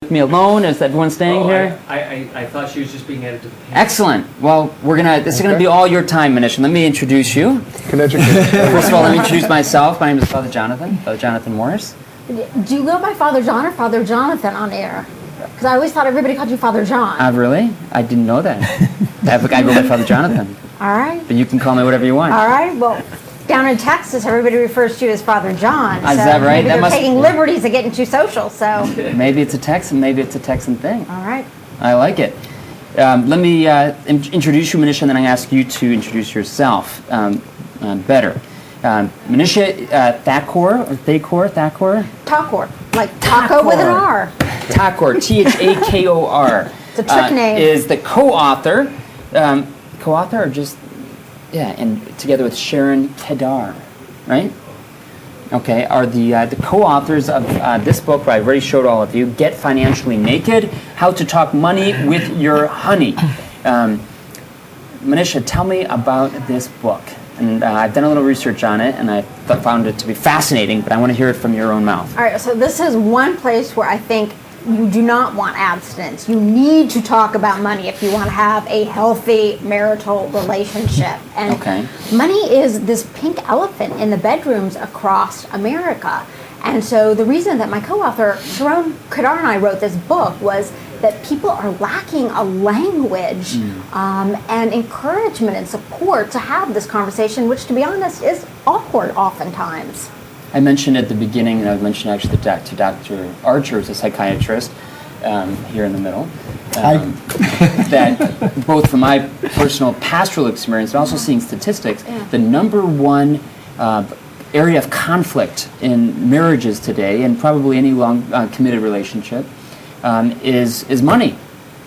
Me alone? Is everyone staying here? I thought she was just being added to the panel. Excellent. Well, this is going to be all your time, Manisha. Let me introduce you. Can educate. First of all, let me introduce myself. My name is Father Jonathan Morris. Do you go by Father John or Father Jonathan on air? Because I always thought everybody called you Father John. Really? I didn't know that. I go by Father Jonathan. All right. But you can call me whatever you want. All right. Well, down in Texas, everybody refers to you as Father John. Is that right? Maybe they're taking liberties of getting too social, so. Maybe it's a Texan, maybe it's a Texan thing. All right. I like it. Let me introduce you, Manisha, and then I ask you to introduce yourself better. Manisha Thakor, or Thakor? Thakor, like taco with an R. Thakor, Thakor. It's a trick name. Is the co-author, or just, and together with Sharon Kedar, right? Okay, are the co-authors of this book, where I already showed all of you, Get Financially Naked, How to Talk Money with Your Honey. Manisha, tell me about this book. And I've done a little research on it, and I found it to be fascinating, but I want to hear it from your own mouth. All right, so this is one place where I think you do not want abstinence. You need to talk about money if you want to have a healthy marital relationship. And money is this pink elephant in the bedrooms across America. And so the reason that my co-author, Sharon Kedar, and I wrote this book was that people are lacking a language and encouragement and support to have this conversation, which, to be honest, is awkward oftentimes. I mentioned at the beginning, and I mentioned actually to Dr. Archer, who's a psychiatrist here in the middle, that both from my personal pastoral experience and also seeing statistics, the number one area of conflict in marriages today, and probably any long committed relationship, is money.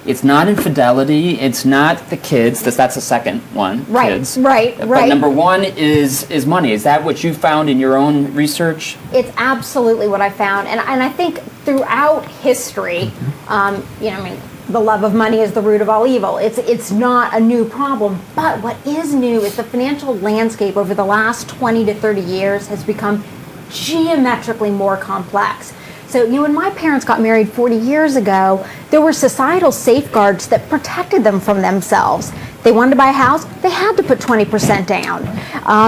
It's not infidelity. It's not the kids. That's the second one. Kids. Right. But number one is money. Is that what you found in your own research? It's absolutely what I found, and I think throughout history, the love of money is the root of all evil. It's not a new problem, but what is new is the financial landscape over the last 20 to 30 years has become geometrically more complex. So, when my parents got married 40 years ago, there were societal safeguards that protected them from themselves. They wanted to buy a house, they had to put 20% down.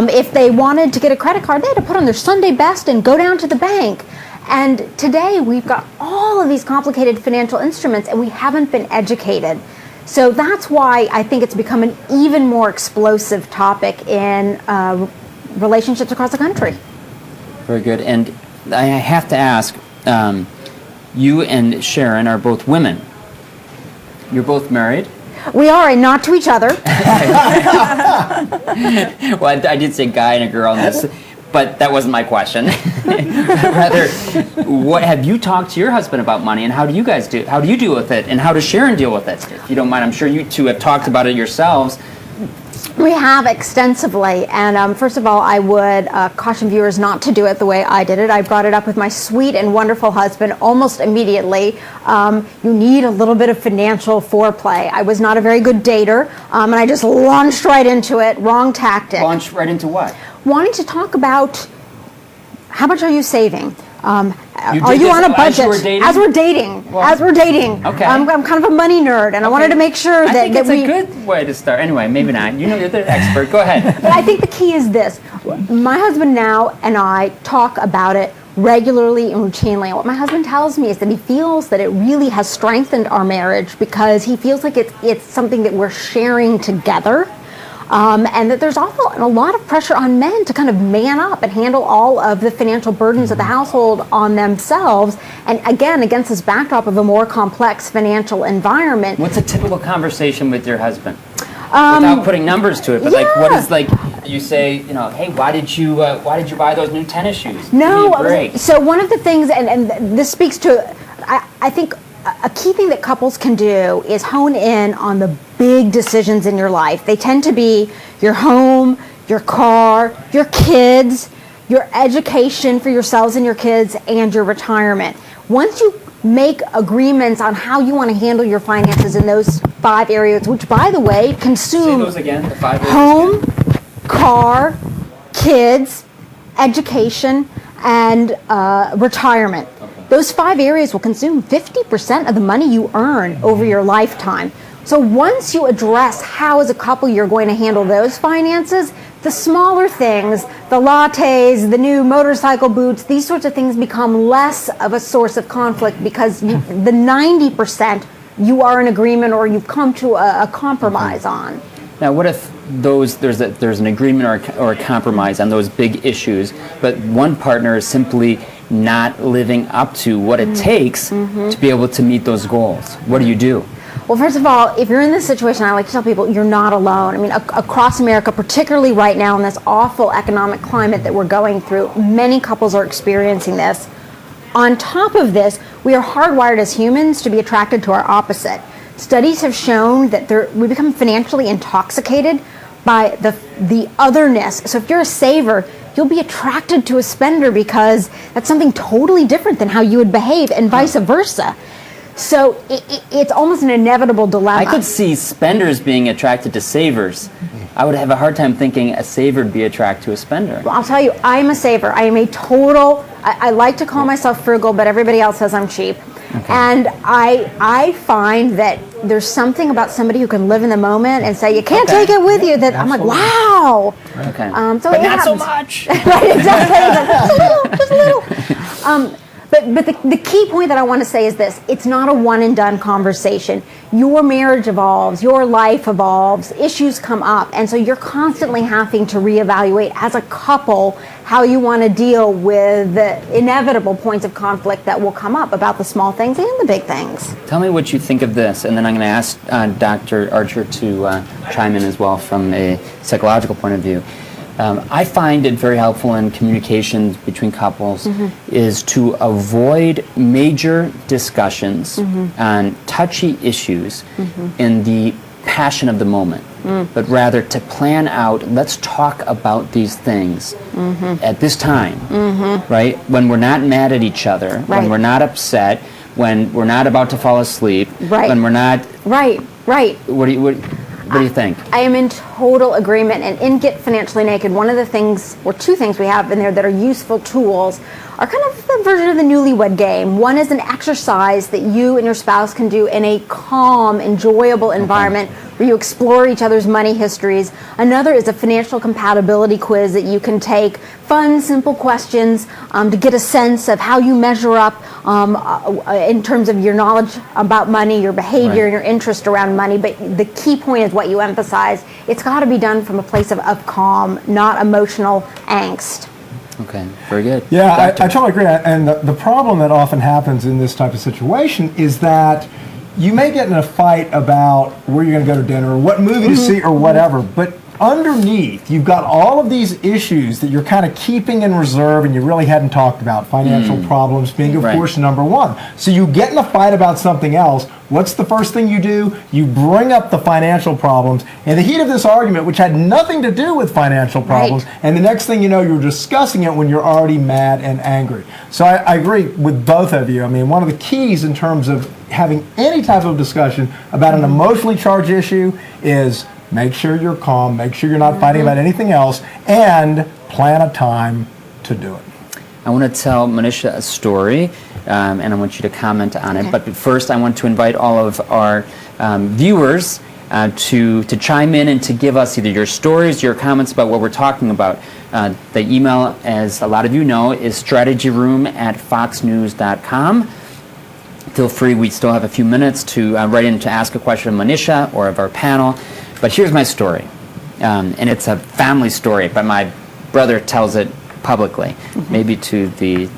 If they wanted to get a credit card, they had to put on their Sunday best and go down to the bank. And today, we've got all of these complicated financial instruments, and we haven't been educated. So that's why I think it's become an even more explosive topic in relationships across the country. Very good. And I have to ask, you and Sharon are both women. You're both married? We are, and not to each other. Well, I did say guy and a girl in this, but that wasn't my question. Rather, what have you talked to your husband about money, and how do you guys do? How do you deal with it, and how does Sharon deal with it? If you don't mind, I'm sure you two have talked about it yourselves. We have extensively, and first of all, I would caution viewers not to do it the way I did it. I brought it up with my sweet and wonderful husband almost immediately. You need a little bit of financial foreplay. I was not a very good dater, and I just launched right into it, wrong tactic. Launched right into what? Wanting to talk about how much are you saving? Are you on a budget? As we're dating. Okay. I'm kind of a money nerd, and I wanted to make sure that I think it's a good way to start. Anyway, maybe not. You're the expert. Go ahead. But I think the key is this. My husband now and I talk about it regularly and routinely. And what my husband tells me is that he feels that it really has strengthened our marriage because he feels like it's something that we're sharing together. And that there's also a lot of pressure on men to kind of man up and handle all of the financial burdens of the household on themselves. And again, against this backdrop of a more complex financial environment. What's a typical conversation with your husband? Without putting numbers to it, but what is you say, hey, why did you buy those new tennis shoes? No, so one of the things, and this speaks to, I think, a key thing that couples can do is hone in on the big decisions in your life. They tend to be your home, your car, your kids, your education for yourselves and your kids, and your retirement. Once you make agreements on how you want to handle your finances in those 5 areas, which, by the way, consume Say those again, the 5 areas home, again. car, kids, education, and retirement. Okay. those 5 areas will consume 50% of the money you earn over your lifetime. So once you address how as a couple you're going to handle those finances, the smaller things, the lattes, the new motorcycle boots, these sorts of things become less of a source of conflict because the 90% you are in agreement or you've come to a compromise on. Now, what if there's an agreement or a compromise on those big issues, but one partner is simply not living up to what it takes to be able to meet those goals? What do you do? Well, first of all, if you're in this situation, I like to tell people you're not alone. I mean, across America, particularly right now in this awful economic climate that we're going through, many couples are experiencing this. On top of this, we are hardwired as humans to be attracted to our opposite. Studies have shown that we become financially intoxicated by the otherness. So if you're a saver, you'll be attracted to a spender because that's something totally different than how you would behave, and vice versa. So it's almost an inevitable dilemma. I could see spenders being attracted to savers. I would have a hard time thinking a saver would be attracted to a spender. Well, I'll tell you, I'm a saver. I am a total, I like to call myself frugal, but everybody else says I'm cheap. Okay. And I find that there's something about somebody who can live in the moment and say, you can't take it with you, that I'm like, wow. Okay. So but not so much. Right, exactly. Just a little. But the key point that I want to say is this: it's not a one and done conversation. Your marriage evolves, your life evolves, issues come up, and so you're constantly having to reevaluate as a couple how you want to deal with the inevitable points of conflict that will come up about the small things and the big things. Tell me what you think of this, and then I'm going to ask Dr. Archer to chime in as well from a psychological point of view. I find it very helpful in communications between couples is to avoid major discussions on touchy issues in the passion of the moment, but rather to plan out, let's talk about these things at this time, right? When we're not mad at each other, when we're not upset, when we're not about to fall asleep, when we're not... Right. What do you think? I am in total agreement. And in Get Financially Naked, one of the things, or two things we have in there that are useful tools, are kind of the version of the newlywed game. One is an exercise that you and your spouse can do in a calm, enjoyable environment where you explore each other's money histories. Another is a financial compatibility quiz that you can take, fun, simple questions to get a sense of how you measure up in terms of your knowledge about money, your behavior, and your interest around money. But the key point is what you emphasize. It's got to be done from a place of calm, not emotional angst. Okay, very good. Yeah, I totally agree. And the problem that often happens in this type of situation is that you may get in a fight about where you're going to go to dinner or what movie to see or whatever, but underneath you've got all of these issues that you're kind of keeping in reserve and you really hadn't talked about. Financial problems being, of course, number one. So you get in a fight about something else. What's the first thing you do? You bring up the financial problems in the heat of this argument, which had nothing to do with financial problems, and the next thing you know, you're discussing it when you're already mad and angry. So I agree with both of you. I mean, one of the keys in terms of having any type of discussion about an emotionally charged issue is make sure you're calm, make sure you're not fighting about anything else, and plan a time to do it. I want to tell Manisha a story, and I want you to comment on it. But first, I want to invite all of our viewers to chime in and to give us either your stories, your comments about what we're talking about. The email, as a lot of you know, is strategyroom@foxnews.com. Feel free, we still have a few minutes to write in to ask a question of Manisha or of our panel. But here's my story, and it's a family story, but my brother tells it publicly, maybe to the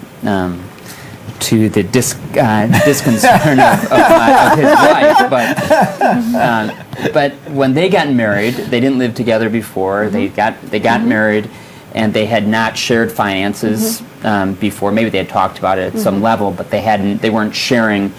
disconcern of his wife. But when they got married, they didn't live together before. They got married, and they had not shared finances before. Maybe they had talked about it at some level, but they weren't sharing